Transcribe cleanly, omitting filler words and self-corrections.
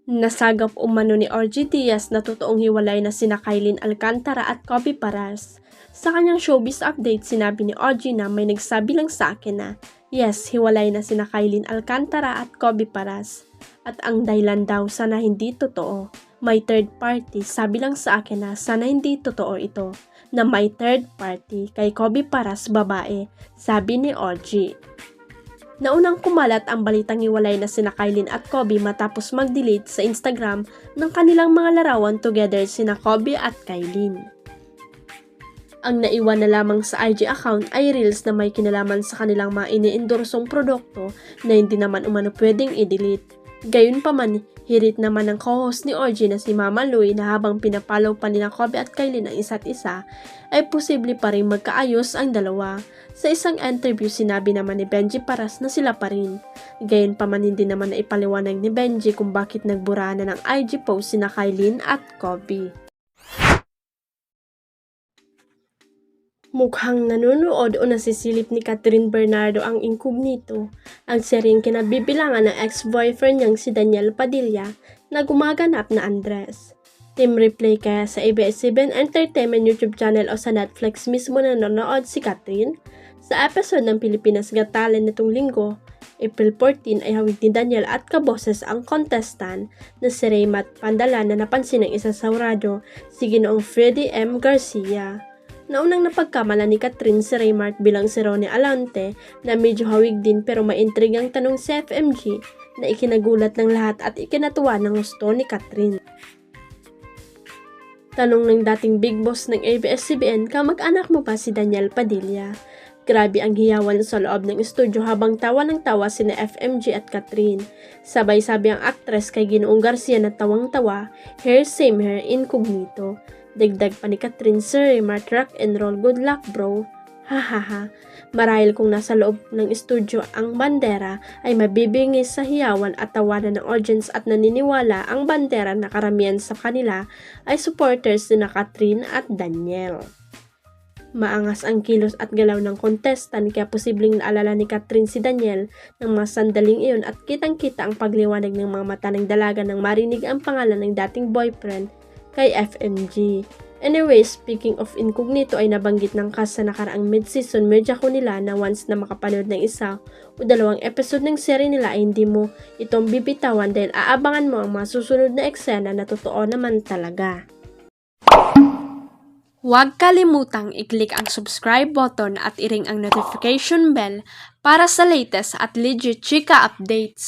Nasagap umano ni RG Diaz na totoong hiwalay na sina Kylene Alcantara at Kobe Paras. Sa kanyang showbiz update, sinabi ni RG na may nagsabi lang sa akin na, yes, hiwalay na sina Kylene Alcantara at Kobe Paras. At ang dahilan daw sana hindi totoo. May third party, sabi lang sa akin na sana hindi totoo ito. Na may third party kay Kobe Paras babae, sabi ni RG. Naunang kumalat ang balitang hiwalay na sina Kylene at Kobe matapos mag-delete sa Instagram ng kanilang mga larawan together sina Kobe at Kylene. Ang naiwan na lamang sa IG account ay reels na may kinalaman sa kanilang mga iniendorsong produkto na hindi naman umano pwedeng i-delete. Gayunpaman, hirit naman ng co-host ni RG na si Mama Louie na habang pinapalaw pa nila Kobe at Kylene ang isa't isa, ay posible pa rin magkaayos ang dalawa. Sa isang interview, sinabi naman ni Benji Paras na sila pa rin. Gayunpaman, hindi naman na ipaliwanag ni Benji kung bakit nagbura na ng IG post sina Kylene at Kobe. Mukhang nanonood o nasisilip ni Catherine Bernardo ang Incognito, ang seryeng kinabibilangan ng ex-boyfriend niyang si Daniel Padilla na gumaganap na Andres. Team replay kaya sa ABS-CBN Entertainment YouTube channel o sa Netflix mismo nanonood si Catherine? Sa episode ng Pilipinas Got Talent nitong linggo, April 14 ay hawig ni Daniel at kaboses ang contestant na si Raymat Pandala na napansin ng isa sa radyo, si Ginoong Freddie M. Garcia. Naunang napagkamala ni Catherine si Raymart bilang si Ronnie Alante na medyo hawig din pero may intrigang tanong si FMG na ikinagulat ng lahat at ikinatuwa ng gusto ni Catherine. Tanong ng dating big boss ng ABS-CBN, kamag-anak mo ba si Daniel Padilla? Grabe ang hiyawan sa loob ng estudyo habang tawa ng tawa sina FMG at Catherine. Sabay-sabi ang aktres kay Ginoong Garcia na tawang-tawa, hair same hair incognito. Dagdag pa ni Catherine, Sir Raymart, rock and roll, good luck bro. Hahaha. Marahil kung nasa loob ng estudyo ang bandera ay mabibingis sa hiyawan at tawanan ng audience at naniniwala ang bandera na karamihan sa kanila ay supporters ni Catherine at Daniel. Maangas ang kilos at galaw ng contestant kaya posibleng naalala ni Catherine si Daniel ng mga sandaling iyon at kitang-kita ang pagliwanag ng mga mata ng dalaga nang marinig ang pangalan ng dating boyfriend kay FMG. Anyway, speaking of Incognito ay nabanggit ng cast sa nakaraang mid-season medyako nila na once na makapanood ng isa o dalawang episode ng serye nila ay hindi mo itong bibitawan dahil aabangan mo ang mga susunod na eksena na totoo naman talaga. Huwag kalimutang i-click ang subscribe button at i-ring ang notification bell para sa latest at legit chika updates.